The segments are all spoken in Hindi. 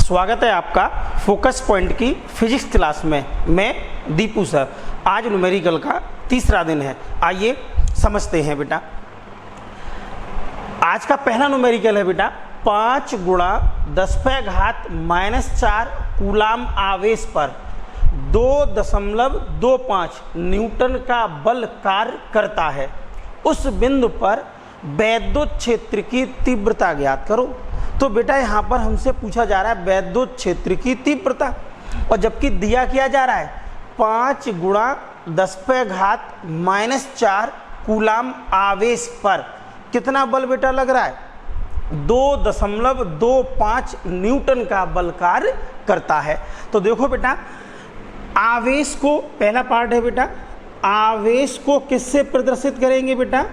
स्वागत है आपका फोकस पॉइंट की फिजिक्स क्लास में। मैं दीपू सर। आज न्यूमेरिकल का तीसरा दिन है। आइए समझते हैं बेटा। आज का पहला न्यूमेरिकल है बेटा 5 गुणा 10⁻⁻⁴ कूलाम आवेश पर 2.25 न्यूटन का बल कार्य करता है। उस बिंदु पर वैद्युत क्षेत्र की तीव्रता ज्ञात करो। तो बेटा यहाँ पर हमसे पूछा जा रहा है वैद्युत क्षेत्र की तीव्रता, और जबकि दिया किया जा रहा है 5 गुणा 10⁻⁻⁴ कूलाम आवेश पर कितना बल बेटा लग रहा है, 2.25 न्यूटन का बल कार्य करता है। तो देखो बेटा, आवेश को, पहला पार्ट है बेटा, आवेश को किससे प्रदर्शित करेंगे बेटा,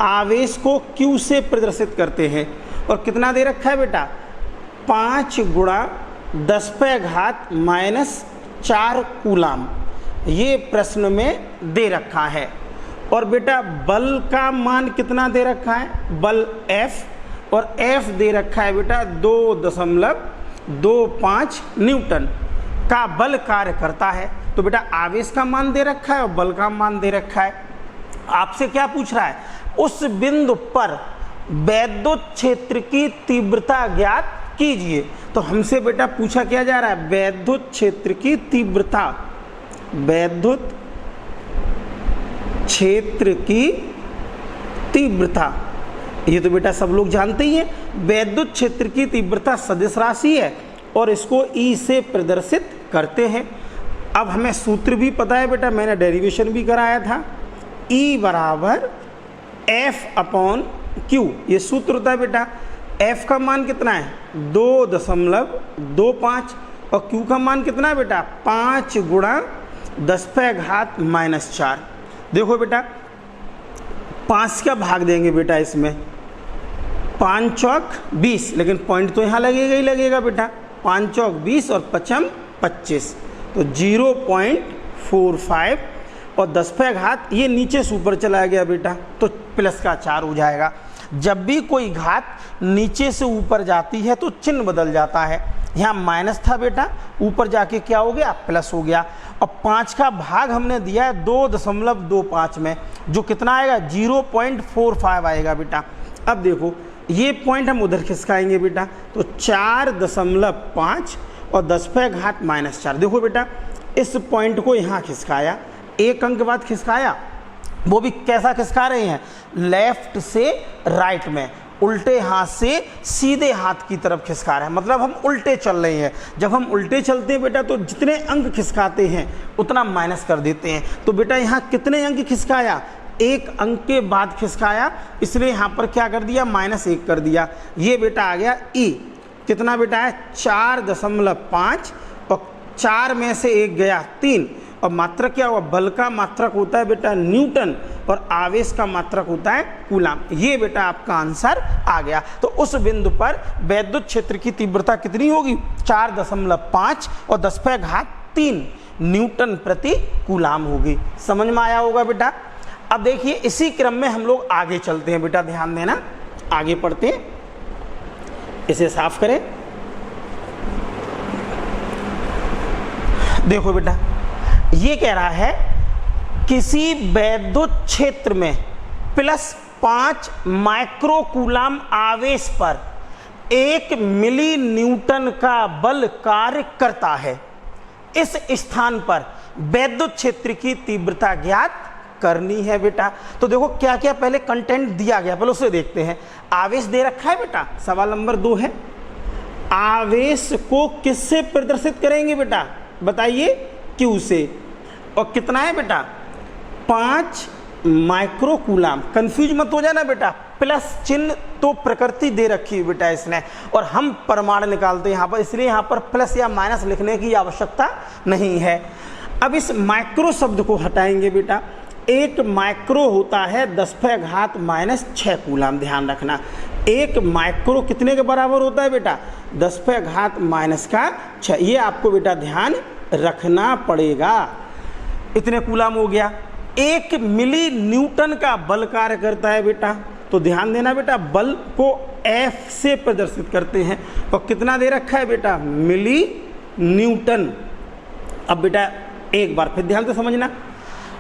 आवेश को Q से प्रदर्शित करते हैं। और कितना दे रखा है बेटा, 5 गुणा 10⁻⁻⁴ कूलाम, ये प्रश्न में दे रखा है। और बेटा बल का मान कितना दे रखा है, बल F, और F दे रखा है बेटा 2.25 न्यूटन का बल कार्य करता है। तो बेटा आवेश का मान दे रखा है और बल का मान दे रखा है। आपसे क्या पूछ रहा है, उस बिंदु पर वैद्युत क्षेत्र की तीव्रता ज्ञात कीजिए। तो हमसे बेटा पूछा क्या जा रहा है, वैद्युत क्षेत्र की तीव्रता, वैद्युत क्षेत्र की तीव्रता, ये तो बेटा सब लोग जानते ही हैं। वैद्युत क्षेत्र की तीव्रता सदिश राशि है और इसको E से प्रदर्शित करते हैं। अब हमें सूत्र भी पता है बेटा, मैंने डेरिवेशन भी कराया था, E बराबर F/Q, ये सूत्र होता है बेटा। F का मान कितना है 2.25 और Q का मान कितना है बेटा 5 गुणा 10⁻⁻⁴। देखो बेटा 5 का भाग देंगे बेटा इसमें, 5 चौक 20, लेकिन पॉइंट तो यहाँ लगेगा ही लगेगा बेटा, 5 चौक 20 और 5 25, तो 0.45 और 10 ये नीचे से ऊपर चला गया बेटा, तो प्लस का 4 हो जाएगा। जब भी कोई घात नीचे से ऊपर जाती है तो चिन्ह बदल जाता है। यहाँ माइनस था बेटा, ऊपर जाके क्या हो गया, प्लस हो गया। और 5 का भाग हमने दिया है 2.25 में, जो कितना आएगा 0.45 आएगा बेटा। अब देखो ये पॉइंट हम उधर खिसकाएंगे बेटा, तो 4.5 और 10⁻⁻⁴। देखो बेटा इस पॉइंट को यहाँ खिसकाया, एक अंक बाद खिसकाया, वो भी कैसा खिसका रहे हैं, लेफ्ट से राइट में, उल्टे हाथ से सीधे हाथ की तरफ खिसका रहे हैं, मतलब हम उल्टे चल रहे हैं। जब हम उल्टे चलते हैं बेटा तो जितने अंक खिसकाते हैं उतना माइनस कर देते हैं। तो बेटा यहाँ कितने अंक खिसकाया, एक अंक के बाद खिसकाया, इसलिए यहाँ पर क्या कर दिया, -1 कर दिया। ये बेटा आ गया E, कितना बेटा है 4.5, और 4 में से 1 गया 3, और मात्रक क्या हुआ, बल का मात्रक होता है बेटा न्यूटन और आवेश का मात्रक होता है कूलाम। ये बेटा आपका आंसर आ गया। तो उस बिंदु पर वैद्युत क्षेत्र की तीव्रता कितनी होगी, 4.5 और 10⁻³ न्यूटन प्रति कूलाम होगी। समझ में आया होगा बेटा। अब देखिए इसी क्रम में हम लोग आगे चलते हैं बेटा, ध्यान देना, आगे पढ़ते हैं। इसे साफ करें। देखो बेटा ये कह रहा है किसी वैद्युत क्षेत्र में +5 माइक्रो कूलाम आवेश पर 1 मिली न्यूटन का बल कार्य करता है। इस स्थान पर वैद्युत क्षेत्र की तीव्रता ज्ञात करनी है बेटा। तो देखो क्या क्या पहले कंटेंट दिया गया, पहले उसे देखते हैं। आवेश दे रखा है बेटा, सवाल नंबर 2 है, आवेश को किससे प्रदर्शित करेंगे बेटा, बताइए, Q से। और कितना है बेटा 5 माइक्रो कूलाम। कंफ्यूज मत हो जाना बेटा, प्लस चिन्ह तो प्रकृति दे रखी है बेटा इसने, और हम परमाणु निकालते हैं यहाँ पर, इसलिए यहाँ पर प्लस या माइनस लिखने की आवश्यकता नहीं है। अब इस माइक्रो शब्द को हटाएंगे बेटा। 1 माइक्रो होता है 10⁻⁻⁶ कूलाम, ध्यान रखना। 1 माइक्रो कितने के बराबर होता है बेटा, 10⁻⁻⁶। ये आपको बेटा ध्यान रखना पड़ेगा। इतने कूलाम हो गया। 1 मिली न्यूटन का बल कार्य करता है बेटा, तो ध्यान देना बेटा, बल को एफ से प्रदर्शित करते हैं। और कितना दे रखा है बेटा, मिली न्यूटन। अब बेटा एक बार फिर ध्यान से समझना,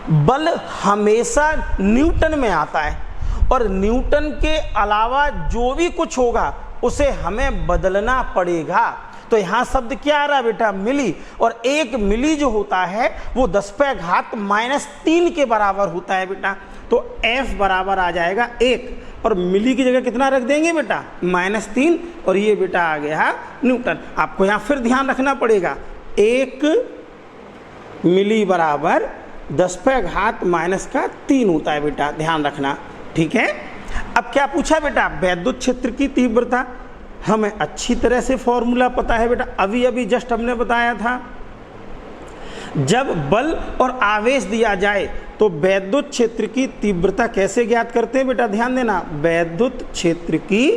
बल हमेशा न्यूटन में आता है और न्यूटन के अलावा जो भी कुछ होगा उसे हमें बदलना पड़ेगा। तो यहाँ शब्द क्या आ रहा है बेटा, मिली। और एक मिली जो होता है वो 10⁻³ के बराबर होता है बेटा। तो F बराबर आ जाएगा 1 और मिली की जगह कितना रख देंगे बेटा, -3, और ये बेटा आ गया न्यूटन। आपको यहाँ फिर ध्यान रखना पड़ेगा, 1 मिली बराबर 10⁻³ होता है बेटा, ध्यान रखना, ठीक है। अब क्या पूछा बेटा, वैद्युत क्षेत्र की तीव्रता। हमें अच्छी तरह से फॉर्मूला पता है बेटा, अभी अभी जस्ट हमने बताया था। जब बल और आवेश दिया जाए तो वैद्युत क्षेत्र की तीव्रता कैसे ज्ञात करते हैं बेटा, ध्यान देना। वैद्युत क्षेत्र की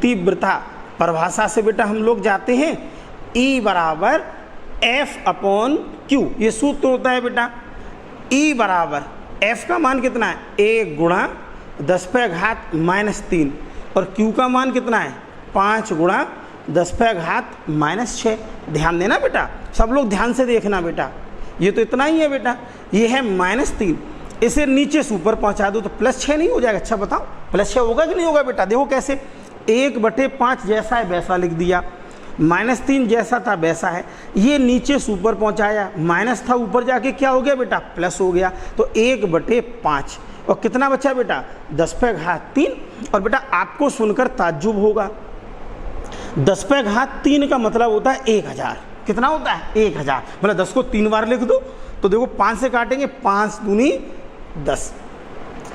तीव्रता परिभाषा से बेटा हम लोग जाते हैं, E बराबर F/Q, ये सूत्र होता है बेटा। E बराबर F का मान कितना है, 1 × 10⁻³ और Q का मान कितना है, 5 × 10⁻⁻6। ध्यान देना बेटा, सब लोग ध्यान से देखना बेटा, ये तो इतना ही है बेटा, ये है -3, इसे नीचे से ऊपर पहुंचा दो तो +6 नहीं हो जाएगा। अच्छा बताओ +6 होगा कि नहीं होगा बेटा, देखो कैसे, 1/5 जैसा है वैसा लिख दिया, -3 जैसा था वैसा है, ये नीचे से ऊपर पहुंचाया, माइनस था ऊपर जाके क्या हो गया बेटा, प्लस हो गया। तो 1/5 और कितना बचा बेटा, 10⁻3। और बेटा आपको सुनकर ताज्जुब होगा, 10⁻3 का मतलब होता है 1000। कितना होता है, 1000। मतलब 10 को 3 बार लिख दो तो देखो 5 से काटेंगे, 5 दूनी 10,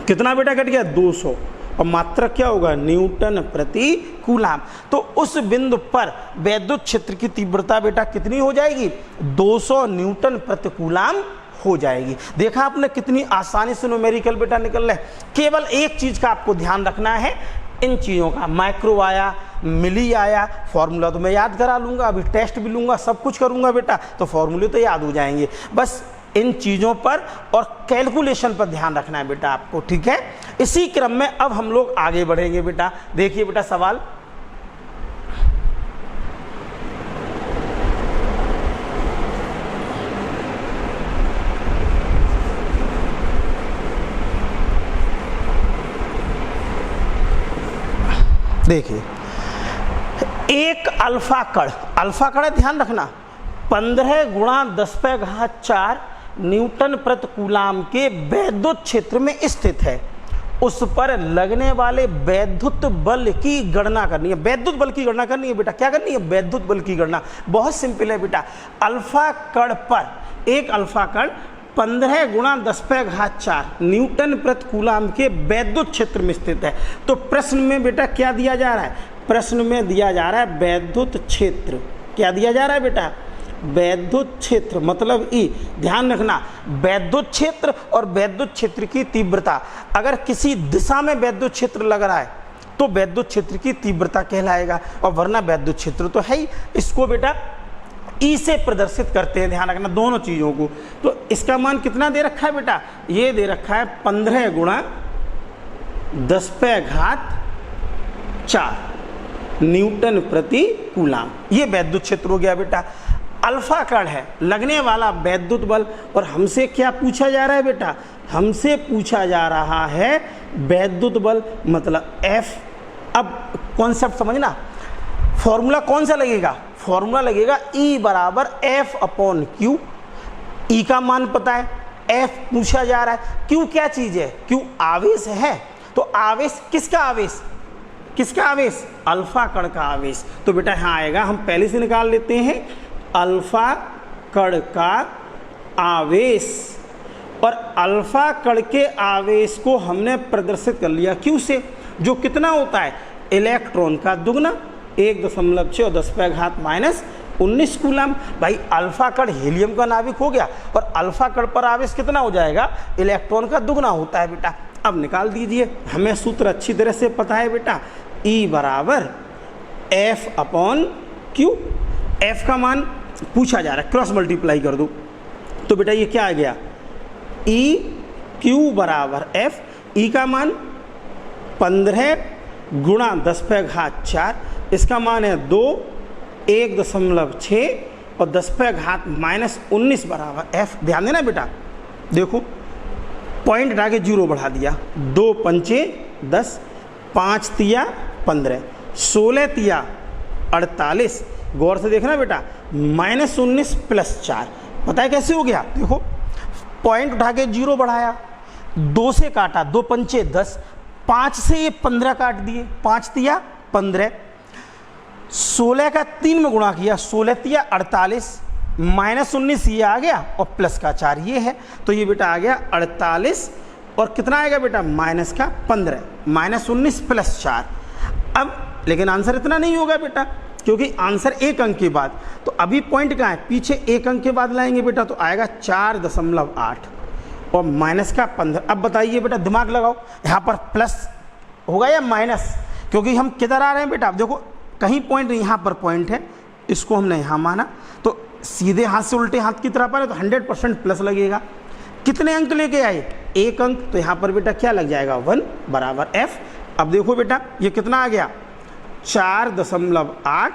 कितना बेटा कट गया, 200। और मात्रक क्या होगा, न्यूटन प्रति कूलाम। तो उस बिंदु पर वैद्युत क्षेत्र की तीव्रता बेटा कितनी हो जाएगी, 200 न्यूटन प्रति कूलाम हो जाएगी। देखा आपने कितनी आसानी से न्यूमेरिकल बेटा निकल रहा है। केवल एक चीज का आपको ध्यान रखना है, इन चीज़ों का, माइक्रो आया, मिली आया, फॉर्मूला तो मैं याद करा लूँगा, अभी टेस्ट भी लूँगा, सब कुछ करूँगा बेटा, तो फॉर्मूले तो याद हो जाएंगे। बस इन चीज़ों पर और कैलकुलेशन पर ध्यान रखना है बेटा आपको, ठीक है। इसी क्रम में अब हम लोग आगे बढ़ेंगे बेटा। देखिए बेटा सवाल, देखिए, एक अल्फा कण है, ध्यान रखना, 15 × 10⁻⁴ न्यूटन प्रति कूलाम के वैद्युत क्षेत्र में स्थित है। उस पर लगने वाले वैद्युत बल की गणना करनी है। वैद्युत बल की गणना करनी है बेटा, क्या करनी है, वैद्युत बल की गणना। बहुत सिंपल है बेटा, अल्फा कण पर, एक अल्फा कण 15 × 10⁻⁴ न्यूटन प्रति कूलाम के वैद्युत क्षेत्र में स्थित है। तो प्रश्न में बेटा क्या दिया जा रहा है, प्रश्न में दिया जा रहा है वैद्युत क्षेत्र। क्या दिया जा रहा है बेटा, वैद्युत क्षेत्र, मतलब ई। ध्यान रखना, वैद्युत क्षेत्र और वैद्युत क्षेत्र की तीव्रता, अगर किसी दिशा में वैद्युत क्षेत्र लग रहा है तो वैद्युत क्षेत्र की तीव्रता कहलाएगा, और वरना वैद्युत क्षेत्र तो है ही। इसको बेटा ई से प्रदर्शित करते हैं, ध्यान रखना दोनों चीज़ों को। तो इसका मान कितना दे रखा है बेटा, ये दे रखा है 15 × 10⁻⁴ न्यूटन प्रति कूलाम। ये वैद्युत क्षेत्र हो गया बेटा। अल्फा कण है, लगने वाला वैद्युत बल, और हमसे क्या पूछा जा रहा है बेटा, हमसे पूछा जा रहा है वैद्युत बल, मतलब F। अब कॉन्सेप्ट समझना, फॉर्मूला कौन सा लगेगा, फॉर्मूला लगेगा E बराबर F/Q। E का मान पता है, F पूछा जा रहा है, Q क्या चीज है, Q आवेश है। तो आवेश किसका आवेश, किसका आवेश, अल्फा कण का आवेश। तो बेटा यहाँ आएगा, हम पहले से निकाल लेते हैं, अल्फा कण का आवेश। और अल्फा कण के आवेश को हमने प्रदर्शित कर लिया Q से, जो कितना होता है, इलेक्ट्रॉन का दुगना, 1.6 और 10⁻⁻19 कूलाम। भाई अल्फा कण हीलियम का नाभिक हो गया, और अल्फा कण पर आवेश कितना हो जाएगा, इलेक्ट्रॉन का दुगना होता है बेटा। अब निकाल दीजिए, हमें सूत्र अच्छी तरह से पता है बेटा, E बराबर F/Q। F का मान पूछा जा रहा है, क्रॉस मल्टीप्लाई कर दो तो बेटा ये क्या आ गया, EQ बराबर F। E का मान 15 गुणा 10 पे घात 4, इसका मान है 2, 1.6 और 10 पे घात -19 बराबर f। ध्यान देना बेटा, देखो पॉइंट हटा के 0 बढ़ा दिया, 2 पंचे 10, 5 तिया 15, 16 तिया 48, गौर से देखना बेटा, -19 + 4, पता है कैसे हो गया? देखो पॉइंट उठा के 0 बढ़ाया, 2 से काटा, 2 पंचे 10, 5 से ये 15 काट दिए, 5 तिया 15, 16 का 3 में गुणा किया, 16 तिया 48, -19 ये आ गया और प्लस का 4 ये है, तो ये बेटा आ गया 48 और कितना आएगा बेटा -15, -19 + 4। अब लेकिन आंसर इतना नहीं होगा बेटा, क्योंकि आंसर एक अंक के बाद, तो अभी पॉइंट कहाँ है? पीछे एक अंक के बाद लाएंगे बेटा, तो आएगा 4.8 और -15। अब बताइए बेटा, दिमाग लगाओ, यहाँ पर प्लस होगा या माइनस? क्योंकि हम किधर आ रहे हैं बेटा, अब देखो कहीं पॉइंट, यहाँ पर पॉइंट है, इसको हमने यहाँ माना, तो सीधे हाथ से उल्टे हाथ की तरफ आ रहे तो 100% प्लस लगेगा। कितने अंक लेके आए? एक अंक, तो यहाँ पर बेटा क्या लग जाएगा? 1 बराबर f। अब देखो बेटा ये कितना आ गया? 4.8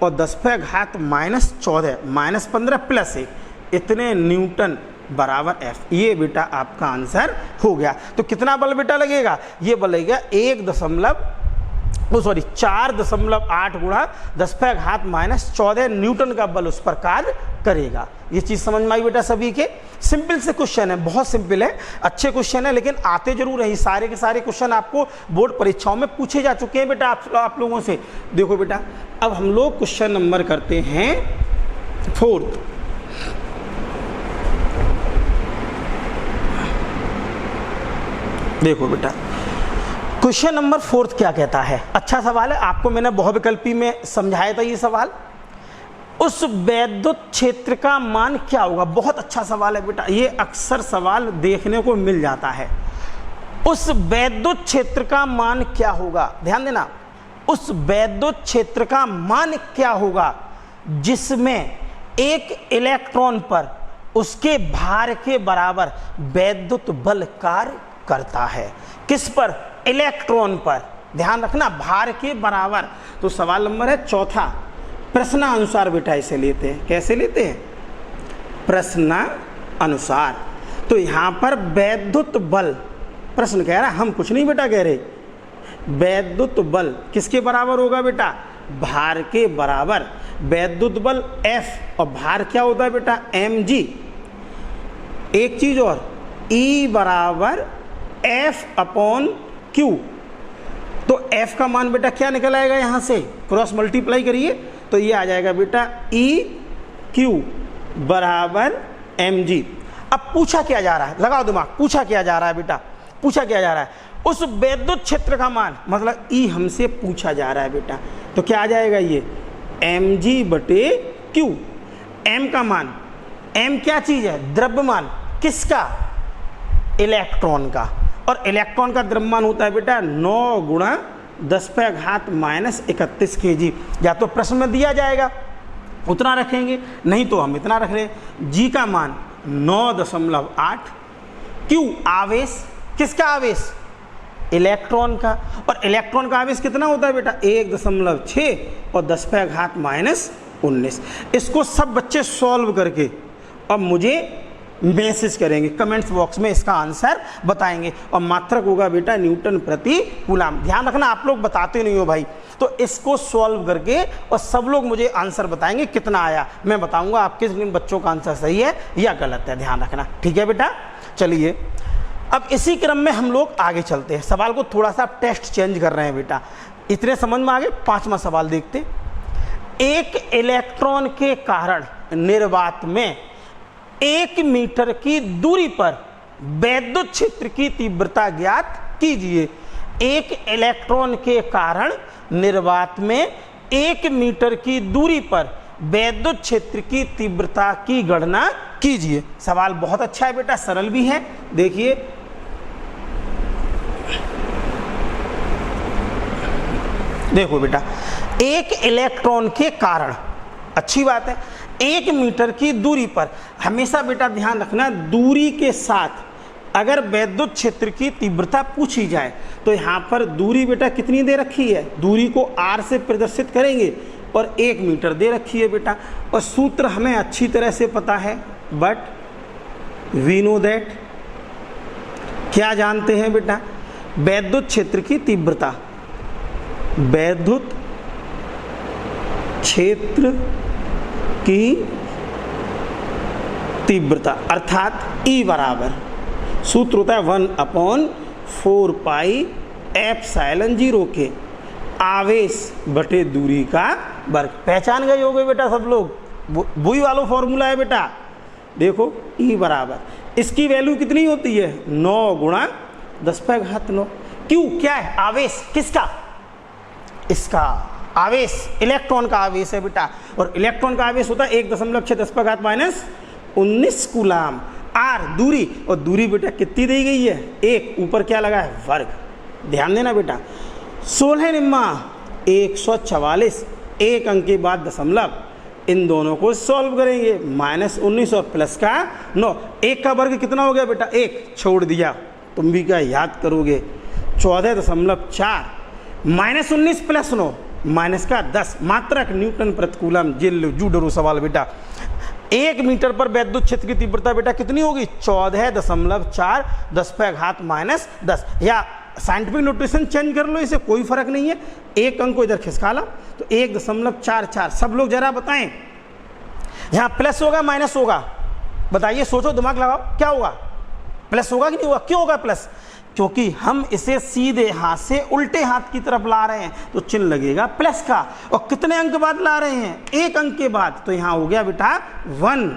और 10 पे घात -14, -15 + 1, इतने न्यूटन बराबर f। ये बेटा आपका आंसर हो गया। तो कितना बल बेटा लगेगा? ये बल लगेगा 4.8 गुणा 10 पे घात -14 न्यूटन का बल उस पर कार्य करेगा। ये चीज़ समझ में आई बेटा सभी के? सिंपल से क्वेश्चन है, बहुत सिंपल है, अच्छे क्वेश्चन है, लेकिन आते जरूर हैं। सारे के सारे क्वेश्चन आपको बोर्ड परीक्षाओं में पूछे जा चुके हैं बेटा आप लोगों से। देखो बेटा, अब हम लोग क्वेश्चन नंबर करते हैं 4th। देखो बेटा क्वेश्चन नंबर 4th क्या कहता है? अच्छा सवाल है, आपको मैंने बहुविकल्पी में समझाया था ये सवाल। उस वैद्युत क्षेत्र का मान क्या होगा? बहुत अच्छा सवाल है बेटा, ये अक्सर सवाल देखने को मिल जाता है। उस वैद्युत क्षेत्र का मान क्या होगा? ध्यान देना, उस वैद्युत क्षेत्र का मान क्या होगा जिसमें एक इलेक्ट्रॉन पर उसके भार के बराबर वैद्युत बल कार्य करता है। किस पर? इलेक्ट्रॉन पर। ध्यान रखना, भार के बराबर। तो सवाल नंबर है 4था, प्रश्नानुसार बेटा इसे लेते हैं। कैसे लेते हैं? प्रश्नानुसार। तो यहाँ पर वैद्युत बल, प्रश्न कह रहा है, हम कुछ नहीं बेटा कह रहे, वैद्युत बल किसके बराबर होगा बेटा? भार के बराबर। वैद्युत बल F और भार क्या होता है बेटा? mg। एक चीज और, E बराबर F/Q। तो F का मान बेटा क्या निकल आएगा? यहाँ से क्रॉस मल्टीप्लाई करिए तो ये आ जाएगा बेटा EQ बराबर mg। अब पूछा क्या जा रहा है? लगाओ दिमाग, पूछा क्या जा रहा है बेटा? पूछा क्या जा रहा है? उस वैद्युत क्षेत्र का मान, मतलब E हमसे पूछा जा रहा है बेटा, तो क्या आ जाएगा? ये mg/q। m का मान, m क्या चीज है? द्रव्यमान। किसका? इलेक्ट्रॉन का। और इलेक्ट्रॉन का द्रव्यमान होता है बेटा 9 गुणा 10 पे घात -31 kg। या तो प्रश्न में दिया जाएगा उतना रखेंगे, नहीं तो हम इतना रख रहे। g का मान 9.8, q आवेश, किसका आवेश? इलेक्ट्रॉन का। और इलेक्ट्रॉन का आवेश कितना होता है बेटा? 1.6 और 10 पे घात -19। इसको सब बच्चे सॉल्व करके अब मुझे मैसेज करेंगे, कमेंट्स बॉक्स में इसका आंसर बताएंगे। और मात्रक होगा बेटा न्यूटन प्रति कूलम। ध्यान रखना, आप लोग बताते नहीं हो भाई, तो इसको सॉल्व करके और सब लोग मुझे आंसर बताएंगे कितना आया। मैं बताऊंगा आपके बच्चों का आंसर सही है या गलत है। ध्यान रखना, ठीक है बेटा। चलिए अब इसी क्रम में हम लोग आगे चलते हैं। सवाल को थोड़ा सा टेस्ट चेंज कर रहे हैं बेटा, इतने समझ में आगे। 5वां सवाल देखते। एक इलेक्ट्रॉन के कारण निर्वात में 1 मीटर की दूरी पर वैद्युत क्षेत्र की तीव्रता ज्ञात कीजिए। एक इलेक्ट्रॉन के कारण निर्वात में 1 मीटर की दूरी पर वैद्युत क्षेत्र की तीव्रता की गणना कीजिए। सवाल बहुत अच्छा है बेटा, सरल भी है। देखिए देखो बेटा, एक इलेक्ट्रॉन के कारण, अच्छी बात है, 1 मीटर की दूरी पर। हमेशा बेटा ध्यान रखना, दूरी के साथ अगर वैद्युत क्षेत्र की तीव्रता पूछी जाए तो यहाँ पर दूरी बेटा कितनी दे रखी है, दूरी को r से प्रदर्शित करेंगे और 1 मीटर दे रखी है बेटा। और सूत्र हमें अच्छी तरह से पता है, बट वी नो दैट, क्या जानते हैं बेटा, वैद्युत क्षेत्र की तीव्रता, वैद्युत क्षेत्र की तीव्रता अर्थात E बराबर, सूत्र होता है 1/4 पाई एप्सिलॉन 0 के आवेश बटे दूरी का वर्ग। पहचान गए होगे बेटा सब लोग, वही वाला फॉर्मूला है बेटा। देखो E बराबर, इसकी वैल्यू कितनी होती है, 9 गुणा 10⁻9। क्यों, क्या है, आवेश किसका, इसका आवेश, इलेक्ट्रॉन का आवेश है बेटा। और इलेक्ट्रॉन का आवेश होता है 1.6 10⁻⁻19 कूलाम। आर दूरी, और दूरी बेटा कितनी दी गई है, 1, ऊपर क्या लगा है, वर्ग। ध्यान देना बेटा, 16 निम्मा 144, एक अंक के बाद दशमलव, इन दोनों को सॉल्व करेंगे, -19 और प्लस का 9, 1 का वर्ग कितना हो गया बेटा, 1 छोड़ दिया, तुम भी क्या याद करोगे, 14.4, -19 प्लस 9 माइनस का 10, मात्रक न्यूटन प्रति कूलम। जू डरो सवाल बेटा, 1 मीटर पर वैद्युत क्षेत्र की तीव्रता बेटा कितनी होगी, 14.4 10⁻−10, या साइंटिफिक नोटेशन चेंज कर लो, इसे कोई फर्क नहीं है, एक अंक को इधर खिसका ला तो 1.44। सब लोग जरा बताएं, यहाँ प्लस होगा माइनस होगा, बताइए, सोचो, दिमाग लगाओ, क्या होगा, प्लस होगा कि नहीं होगा, क्यों होगा प्लस, क्योंकि हम इसे सीधे हाथ से उल्टे हाथ की तरफ ला रहे हैं तो चिन्ह लगेगा प्लस का। और कितने अंक बाद ला रहे हैं, 1 अंक के बाद, तो यहाँ हो गया बेटा 1,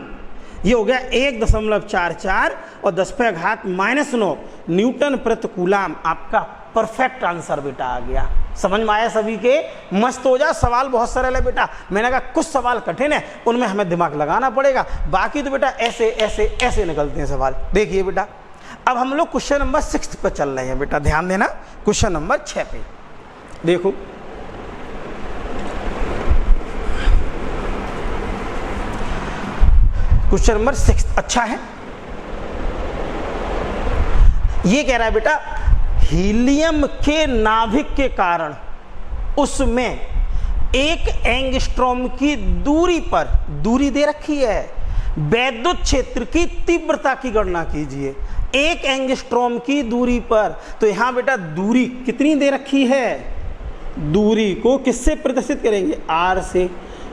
ये हो गया 1.44 और 10⁻−9 न्यूटन प्रति कूलम। आपका परफेक्ट आंसर बेटा आ गया। समझ में आया सभी के, मस्त हो जा। सवाल बहुत सरल है बेटा, मैंने कहा कुछ सवाल कठिन है, उनमें हमें दिमाग लगाना पड़ेगा, बाकी तो बेटा ऐसे ऐसे ऐसे निकलते हैं सवाल। देखिए बेटा, अब हम लोग क्वेश्चन नंबर 6 पर चल रहे हैं बेटा, ध्यान देना, क्वेश्चन नंबर 6 पे देखो। क्वेश्चन नंबर 6 अच्छा है, ये कह रहा है बेटा, हीलियम के नाभिक के कारण उसमें 1 एंगस्ट्रॉम की दूरी पर, दूरी दे रखी है, वैद्युत क्षेत्र की तीव्रता की गणना कीजिए। 1 एंगस्ट्रॉम की दूरी पर, तो यहां बेटा दूरी कितनी दे रखी है, दूरी को किससे प्रदर्शित करेंगे, आर से,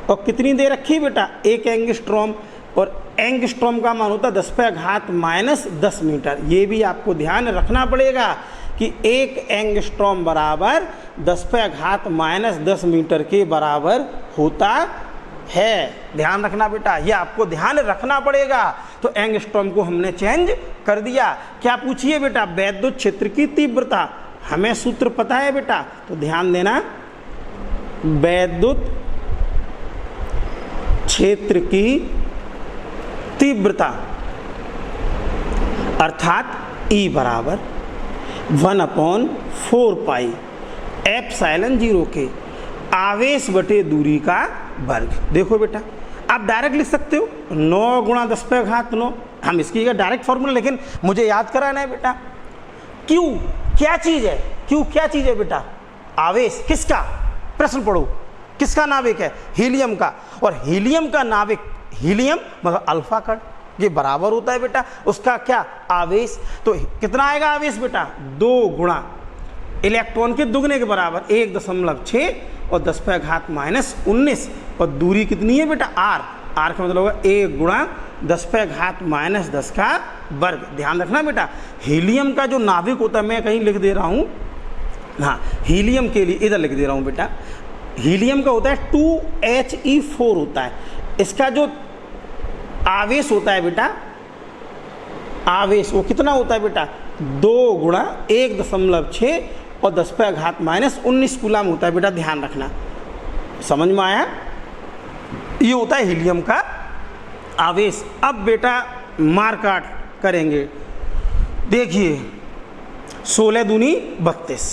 और कितनी दे रखी बेटा, 1 एंगस्ट्रॉम, और एंगस्ट्रॉम का मान होता है 10⁻−10 मीटर। ये भी आपको ध्यान रखना पड़ेगा कि 1 एंगस्ट्रॉम बराबर 10⁻−10 मीटर के बराबर होता है। ध्यान रखना बेटा, ये आपको ध्यान रखना पड़ेगा। तो एंगस्ट्रॉम को हमने चेंज कर दिया। क्या पूछिए बेटा, वैद्युत क्षेत्र की तीव्रता, हमें सूत्र पता है बेटा, तो ध्यान देना, वैद्युत क्षेत्र की तीव्रता अर्थात E बराबर 1/4 पाई एप्सिलॉन 0 के आवेश बटे दूरी का वर्ग। देखो बेटा, आप डायरेक्ट लिख सकते हो 9 गुणा 10⁻9, हम इसकी डायरेक्ट फॉर्मूला, लेकिन मुझे याद कराना है बेटा, क्यों क्या चीज है, क्यों क्या चीज है बेटा, आवेश किसका, प्रश्न पढ़ो, किसका नाभिक है, हीलियम का, और हीलियम का नाभिक, हीलियम मतलब अल्फा कण, ये बराबर होता है बेटा उसका क्या, आवेश। तो कितना आएगा आवेश बेटा, 2 गुणा इलेक्ट्रॉन के दुगने के बराबर 1.6 और 10⁻−19, और दूरी कितनी है बेटा, आर, आर का मतलब होगा 1 गुणा 10⁻−10 का वर्ग। ध्यान रखना बेटा, हीलियम का जो नाभिक होता है, मैं कहीं लिख दे रहा हूँ, हाँ हीलियम के लिए इधर लिख दे रहा हूँ बेटा, हीलियम का होता है 2He4 होता है, इसका जो आवेश होता है बेटा, आवेश वो कितना होता है बेटा, 2 गुणा 1.6 और 10⁻−19 कूलम होता है बेटा। ध्यान रखना, समझ में आया, ये होता है हीलियम का आवेश। अब बेटा मार काट करेंगे, देखिए 16 दूनी 32,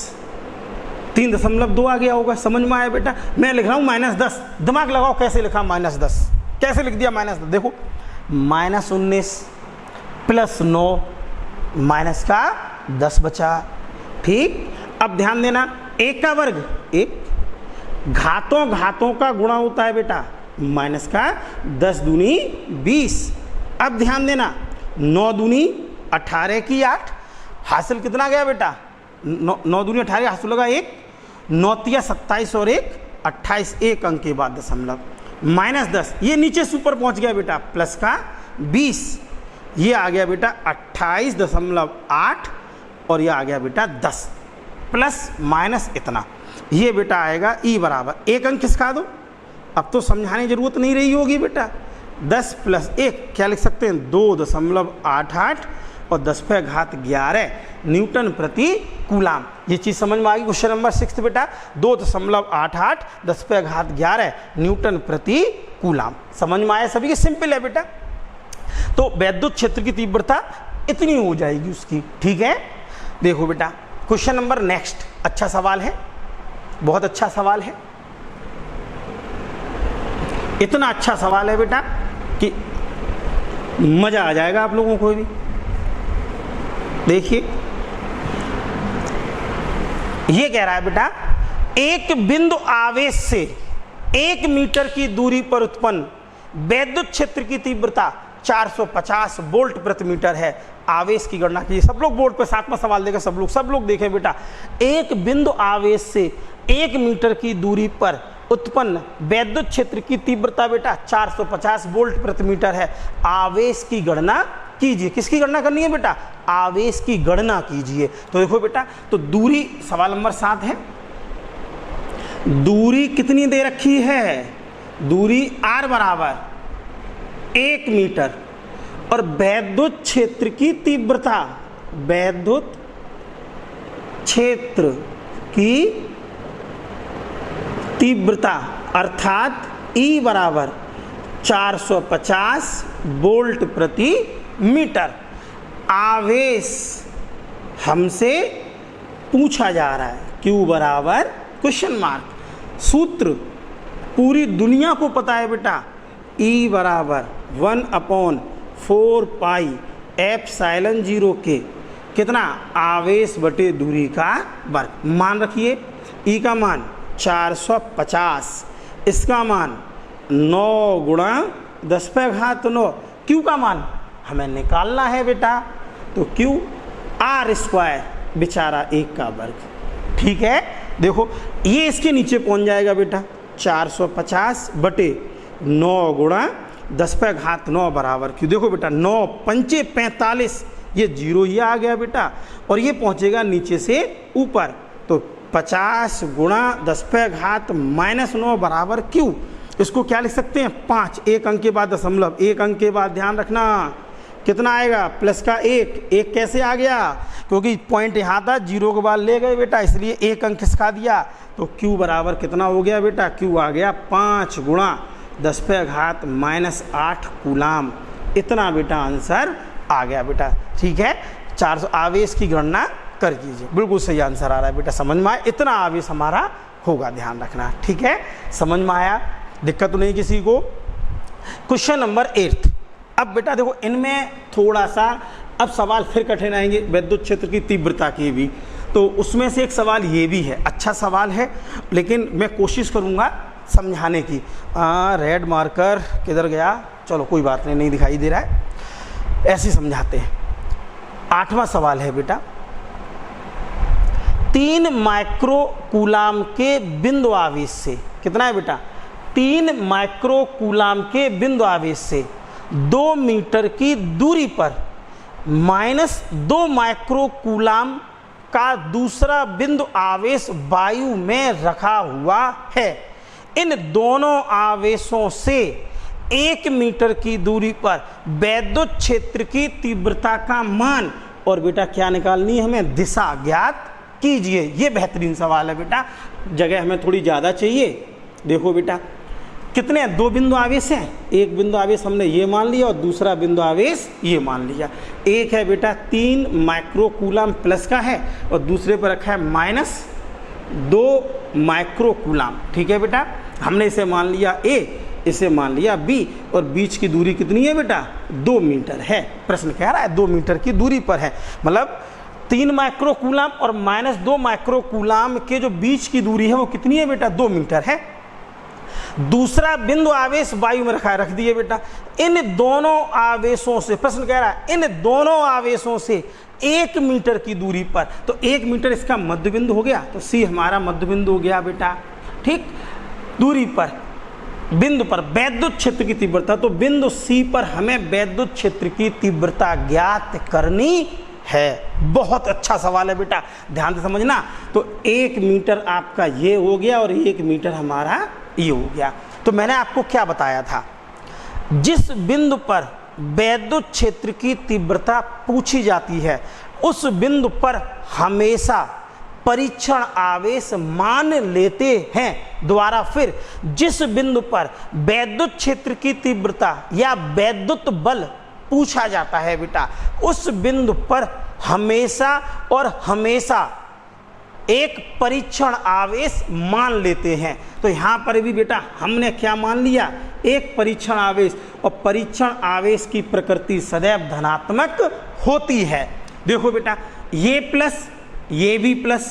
3.2 आ गया होगा, समझ में आया बेटा। मैं लिख रहा हूँ -10, दिमाग लगाओ कैसे लिखा -10, कैसे लिख दिया -10, देखो -19 + 9 माइनस का 10 बचा। ठीक, अब ध्यान देना, 1 का वर्ग 1, घातों घातों का गुणा होता है बेटा, माइनस का 10 दूनी 20। अब ध्यान देना, 9 दूनी 18 की 8, हासिल कितना गया बेटा, 9 दूनी 18, हासिल होगा 1, 9 तिया 27 और 1 28, एक अंक के बाद दशमलव, माइनस 10, ये नीचे से ऊपर पहुंच गया बेटा, प्लस का 20, ये आ गया बेटा 28.8 और ये आ गया बेटा 10, प्लस माइनस इतना, ये बेटा आएगा ई बराबर, एक अंक खिसका दो, अब तो समझाने की जरूरत नहीं रही होगी बेटा, 10 प्लस 1 क्या लिख सकते हैं, 2.88 और 10 पे घात 11 न्यूटन प्रति कूलाम। ये चीज़ समझ में आ गई। क्वेश्चन नंबर 6 बेटा, 2.88 10 पे घात 11 न्यूटन प्रति कूलाम। समझ में आया सभी के, सिंपल है बेटा। तो वैद्युत क्षेत्र की तीव्रता इतनी हो जाएगी उसकी। ठीक है, देखो बेटा क्वेश्चन नंबर नेक्स्ट, अच्छा सवाल है, बहुत अच्छा सवाल है, इतना अच्छा सवाल है बेटा कि मजा आ जाएगा आप लोगों को भी। देखिए ये कह रहा है बेटा, एक बिंदु आवेश से 1 मीटर की दूरी पर उत्पन्न वैद्युत क्षेत्र की तीव्रता 450 वोल्ट प्रति मीटर है, आवेश की गणना कीजिए। सब लोग बोर्ड पे 7वां सवाल देगा, सब लोग देखें बेटा, एक बिंदु आवेश से 1 मीटर की दूरी पर उत्पन्न वैद्युत क्षेत्र की तीव्रता बेटा 450 वोल्ट प्रति मीटर है, आवेश की गणना कीजिए। किसकी गणना करनी है बेटा, आवेश की गणना कीजिए। तो देखो बेटा, तो दूरी सवाल नंबर 7 है, दूरी कितनी दे रखी है, दूरी r बराबर 1 मीटर और वैद्युत क्षेत्र की तीव्रता, वैद्युत क्षेत्र की तीव्रता अर्थात E बराबर 450 वोल्ट प्रति मीटर। आवेश हमसे पूछा जा रहा है, Q बराबर क्वेश्चन मार्क। सूत्र पूरी दुनिया को पता है बेटा, E बराबर 1/4 पाई एप्सिलॉन 0 के कितना, आवेश बटे दूरी का वर्ग। मान रखिए E का मान 450, इसका मान 9 गुणा 10 पे घात 9, Q का मान हमें निकालना है बेटा, तो Q r² बेचारा 1 का वर्ग। ठीक है, देखो ये इसके नीचे पहुंच जाएगा बेटा, 450 बटे 9 गुणा 10 पे घात 9 बराबर Q। देखो बेटा 9 पंचे 45, ये 0 ही आ गया बेटा, और ये पहुंचेगा नीचे से ऊपर, तो 50 गुणा 10 पे घात -9 बराबर Q। इसको क्या लिख सकते हैं, 5, एक अंक के बाद दशमलव, एक अंक के बाद ध्यान रखना कितना आएगा, प्लस का 1 कैसे आ गया, क्योंकि पॉइंट यहाँ था, 0 के बाद ले गए बेटा, इसलिए एक अंक खिसका दिया, तो Q बराबर कितना हो गया बेटा, Q आ गया 5 गुणा 10 पे घात -8 कूलाम। इतना बेटा आंसर आ गया बेटा। ठीक है, 400 आवेश की गणना कर कीजिए, बिल्कुल सही आंसर आ रहा है बेटा, समझ में आया, इतना आवेश हमारा होगा, ध्यान रखना। ठीक है, समझ में आया, दिक्कत तो नहीं किसी को। Question number 8। अब बेटा देखो इनमें थोड़ा सा अब सवाल फिर कठिन आएंगे, वैद्युत क्षेत्र की तीव्रता की भी, तो उसमें से एक सवाल ये भी है, अच्छा सवाल है, लेकिन मैं कोशिश करूँगा समझाने की। रेड मार्कर किधर गया, चलो कोई बात नहीं, नहीं दिखाई दे रहा है, ऐसे समझाते हैं। 8वां सवाल है बेटा, 3 माइक्रो कूलाम के बिंदु आवेश से, कितना है बेटा, 3 माइक्रो कूलाम के बिंदु आवेश से 2 मीटर की दूरी पर -2 माइक्रो कूलाम का दूसरा बिंदु आवेश वायु में रखा हुआ है। इन दोनों आवेशों से 1 मीटर की दूरी पर वैद्युत क्षेत्र की तीव्रता का मान, और बेटा क्या निकालनी है हमें, दिशा ज्ञात कीजिए। ये बेहतरीन सवाल है बेटा, जगह हमें थोड़ी ज़्यादा चाहिए। देखो बेटा कितने 2 बिंदु आवेश हैं, एक बिंदु आवेश हमने ये मान लिया और दूसरा बिंदु आवेश ये मान लिया। एक है बेटा 3 माइक्रो कूलाम प्लस का है और दूसरे पर रखा है -2 माइक्रो कूलाम। ठीक है बेटा, हमने इसे मान लिया A, इसे मान लिया b, और बीच की दूरी कितनी है बेटा? 2 मीटर है। प्रश्न कह रहा है 2 मीटर की दूरी पर है, मतलब 3 माइक्रो कूलाम और -2 माइक्रो कूलाम के जो बीच की दूरी है वो कितनी है बेटा? 2 मीटर है। दूसरा बिंदु आवेश वायु में रख दिए बेटा। इन दोनों आवेशों से, प्रश्न कह रहा है इन दोनों आवेशों से 1 मीटर की दूरी पर, तो 1 मीटर इसका मध्य बिंदु हो गया, तो सी हमारा मध्य बिंदु हो गया बेटा। ठीक, दूरी पर, बिंदु पर वैद्युत क्षेत्र की तीव्रता, तो बिंदु सी पर हमें वैद्युत क्षेत्र की तीव्रता ज्ञात करनी है। बहुत अच्छा सवाल है बेटा, ध्यान से समझना। तो 1 मीटर आपका ये हो गया और 1 मीटर हमारा ये हो गया। तो मैंने आपको क्या बताया था, जिस बिंदु पर वैद्युत क्षेत्र की तीव्रता पूछी जाती है उस बिंदु पर हमेशा परीक्षण आवेश मान लेते हैं। द्वारा फिर जिस बिंदु पर वैद्युत क्षेत्र की तीव्रता या वैद्युत बल पूछा जाता है बेटा, उस बिंदु पर हमेशा और हमेशा एक परीक्षण आवेश मान लेते हैं। तो यहाँ पर भी बेटा हमने क्या मान लिया? एक परीक्षण आवेश, और परीक्षण आवेश की प्रकृति सदैव धनात्मक होती है। देखो बेटा, ये प्लस ये भी प्लस,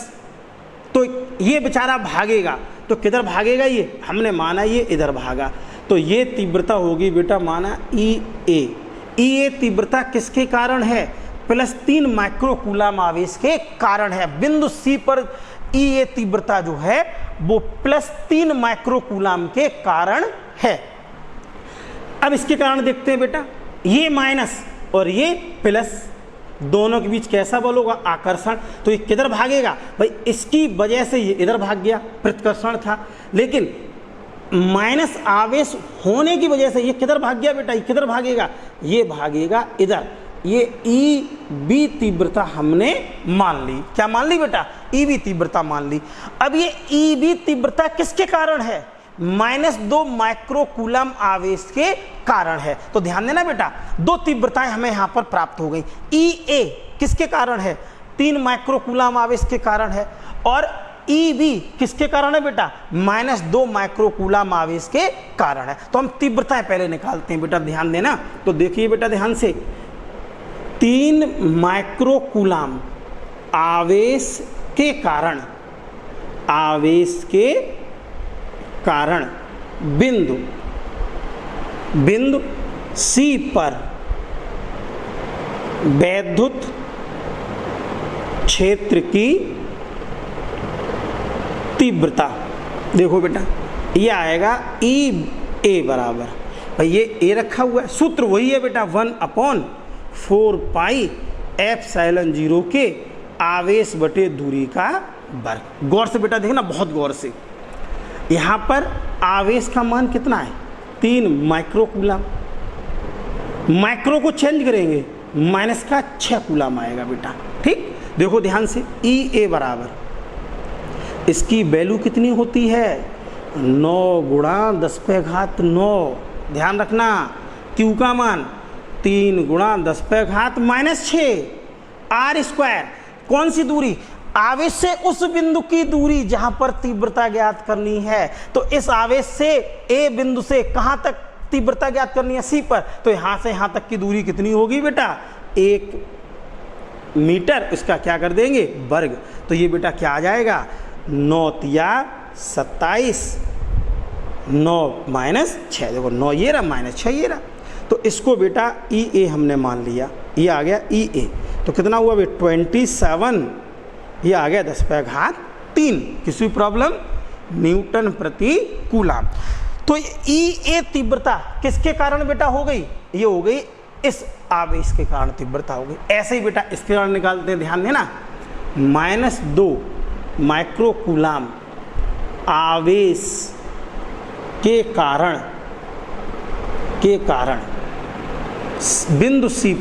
तो ये बेचारा भागेगा, तो किधर भागेगा? ये हमने माना ये इधर भागा, तो ये तीव्रता होगी बेटा माना EA। EA तीव्रता किसके कारण है? +3 माइक्रो कूलाम आवेश के कारण है। बिंदु सी पर EA तीव्रता जो है वो +3 माइक्रो कूलाम के कारण है। अब इसके कारण देखते हैं बेटा, ये माइनस और ये प्लस, दोनों के बीच कैसा बल होगा? आकर्षण। तो ये किधर भागेगा भाई? इसकी वजह से ये इधर भाग गया, प्रतिकर्षण था, लेकिन माइनस आवेश होने की वजह से ये किधर भाग गया बेटा? ये किधर भागेगा? ये भागेगा इधर। ये EB तीव्रता हमने मान ली। क्या मान ली बेटा? EB तीव्रता मान ली। अब ये EB तीव्रता किसके कारण है? -2 माइक्रो कूलम आवेश के कारण है। तो ध्यान देना बेटा, 2 तीव्रताएं हमें यहाँ पर प्राप्त हो गई। EA किसके कारण है? 3 माइक्रो कूलम आवेश के कारण है, और EB किसके कारण है बेटा? -2 माइक्रो कूलम आवेश के कारण है। तो हम तीव्रताएं पहले निकालते हैं बेटा, ध्यान देना। तो देखिए बेटा ध्यान से, 3 माइक्रो कूलम आवेश के कारण, आवेश के कारण बिंदु सी पर वैद्युत क्षेत्र की तीव्रता, देखो बेटा ये आएगा EA बराबर, भाई ये A रखा हुआ है, सूत्र वही है बेटा 1/4 पाई ε0 के आवेश बटे दूरी का वर्ग। गौर से बेटा देखना, बहुत गौर से। यहाँ पर आवेश का मान कितना है? 3 माइक्रो कूलम। माइक्रो को चेंज करेंगे, माइनस का 6 कूलम आएगा बेटा। ठीक, देखो ध्यान से, EA बराबर, इसकी वैल्यू कितनी होती है? 9 × 10⁻9। ध्यान रखना, Q का मान 3 × 10⁻6 R²। कौन सी दूरी? आवेश से उस बिंदु की दूरी जहां पर तीव्रता ज्ञात करनी है। तो इस आवेश से A बिंदु से कहां तक तीव्रता ज्ञात करनी है? C पर। तो यहां से यहां तक की दूरी कितनी होगी बेटा? 1 मीटर। इसका क्या कर देंगे? वर्ग। तो ये बेटा क्या आ जाएगा? 9 तिया 27, 9 - 6, देखो 9 ये रहा, -6 ये रहा। तो इसको बेटा EA हमने मान लिया, ये आ गया EA। तो कितना हुआ बे? 27, ये आ गया 10⁻3। किसी प्रॉब्लम? न्यूटन प्रति कूलम। तो EA तीव्रता किसके कारण बेटा हो गई? ये हो गई इस आवेश के कारण तीव्रता हो गई। ऐसे ही बेटा इसके कारण निकालते हैं, ध्यान देना। -2 माइक्रो कूलम आवेश के कारण बिंदु C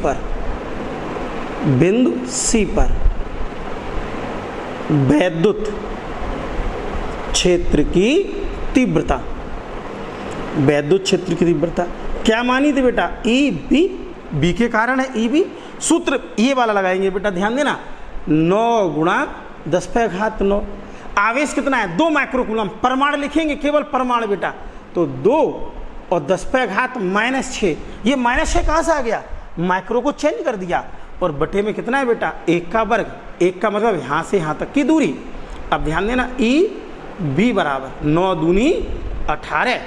पर वैद्युत क्षेत्र की तीव्रता, वैद्युत क्षेत्र की तीव्रता क्या मानी थी बेटा? B के कारण है EB। सूत्र ये वाला लगाएंगे बेटा, ध्यान देना, 9 × 10⁻9। आवेश कितना है? 2 माइक्रो कूलम। परमाणु लिखेंगे, केवल परमाणु बेटा, तो 2 और 10⁻⁻⁶। ये -6 कहाँ से आ गया, माइक्रो को चेंज कर दिया, और बटे में कितना है बेटा 1 का वर्ग। 1 का मतलब यहाँ से यहाँ तक की दूरी। अब ध्यान देना EB बराबर 9 दूनी 18,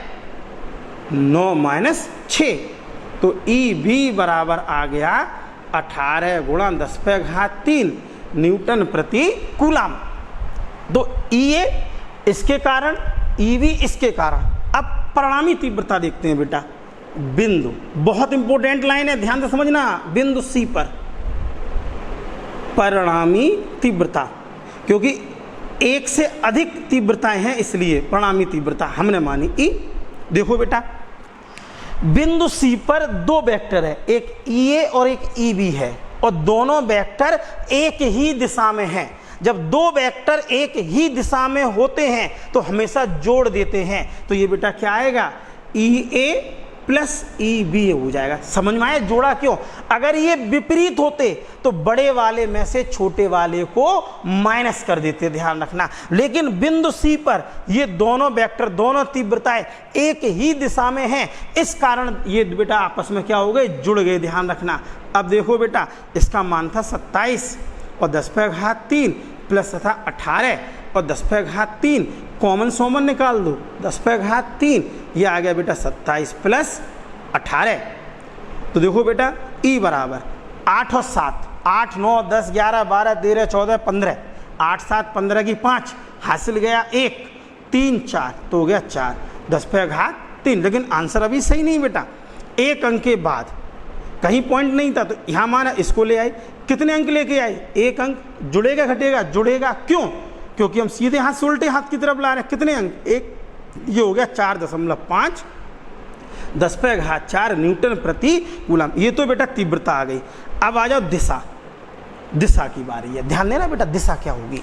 9 - 6, तो EB बराबर आ गया 18 गुणा 10⁻³ न्यूटन प्रति कूलाम। तो EA इसके कारण, EB इसके कारण। अब परिणामी तीव्रता देखते हैं बेटा। बिंदु, बहुत इंपॉर्टेंट लाइन है, ध्यान से समझना। बिंदु C पर परिणामी तीव्रता, क्योंकि एक से अधिक तीव्रताएं हैं इसलिए परिणामी तीव्रता हमने मानी E। देखो बेटा, बिंदु C पर 2 वेक्टर है, एक EA और एक EB है, और दोनों वेक्टर एक ही दिशा में हैं। जब 2 वेक्टर एक ही दिशा में होते हैं तो हमेशा जोड़ देते हैं, तो ये बेटा क्या आएगा, EA प्लस EB हो जाएगा। समझ में आया जोड़ा क्यों? अगर ये विपरीत होते तो बड़े वाले में से छोटे वाले को माइनस कर देते, ध्यान रखना। लेकिन बिंदु C पर ये दोनों वेक्टर, दोनों तीव्रताएं एक ही दिशा में हैं, इस कारण ये बेटा आपस में क्या हो गए, जुड़ गए, ध्यान रखना। अब देखो बेटा, इसका मान था 27 और 10⁻³ प्लस था 18 और 10⁻³ कॉमन सोमन निकाल दो, 10⁻³ ये आ गया बेटा 27 प्लस 18। तो देखो बेटा E बराबर 8 और 7, 8 9 10 11 12 13 14 15, 8 7 15 की 5 हासिल गया 1 3 4, तो हो गया 4 10⁻³ लेकिन आंसर अभी सही नहीं बेटा। एक अंक के बाद कहीं पॉइंट नहीं था, तो यहाँ माना इसको ले आए। कितने अंक लेके आए, 1 अंक। जुड़ेगा घटेगा, जुड़ेगा। क्यों? क्योंकि हम सीधे हाथ से उल्टे हाथ की तरफ ला रहे हैं। कितने अंक, 1, ये हो गया 4.5 10⁻⁴ न्यूटन प्रति कूलम। ये तो बेटा तीव्रता आ गई। अब आ जाओ दिशा। दिशा की बारी है, ध्यान देना बेटा, दिशा क्या होगी।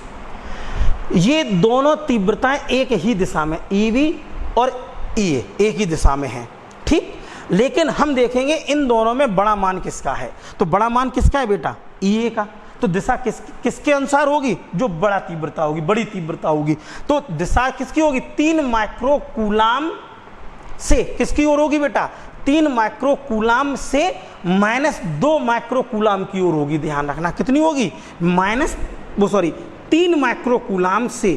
ये दोनों तीव्रताएं एक ही दिशा में, EB और EA एक ही दिशा में हैं, ठीक। लेकिन हम देखेंगे इन दोनों में बड़ा मान किसका है। तो बड़ा मान किसका है बेटा, EA का। तो दिशा किसके अनुसार होगी, जो बड़ा तीव्रता होगी, बड़ी तीव्रता होगी। तो दिशा किसकी होगी, 3 माइक्रो कूलाम से किसकी ओर होगी बेटा, 3 माइक्रो कूलाम से -2 माइक्रो कूलाम की ओर होगी। ध्यान रखना कितनी होगी, 3 माइक्रो कूलाम से,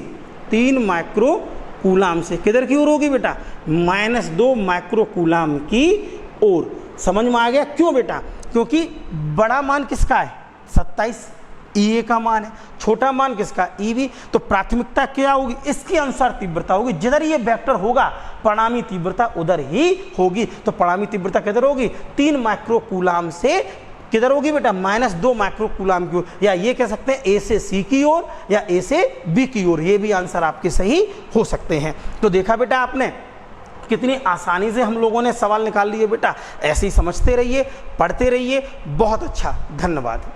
3 माइक्रो कूलाम से किधर की ओर होगी बेटा, -2 माइक्रो कूलाम की ओर। समझ में आ गया क्यों बेटा, क्योंकि बड़ा मान किसका है 27, EA का मान है। छोटा मान किसका, EB। तो प्राथमिकता क्या होगी, इसके अनुसार तीव्रता होगी। जिधर ये वेक्टर होगा परिणामी तीव्रता उधर ही होगी। तो परिणामी तीव्रता किधर होगी, 3 माइक्रो कूलाम से किधर होगी बेटा, -2 माइक्रो कूलाम की ओर। या ये कह सकते हैं A से C की ओर या A से B की ओर। ये भी आंसर आपके सही हो सकते हैं। तो देखा बेटा आपने कितनी आसानी से हम लोगों ने सवाल निकाल लिए बेटा। ऐसे ही समझते रहिए, पढ़ते रहिए। बहुत अच्छा, धन्यवाद।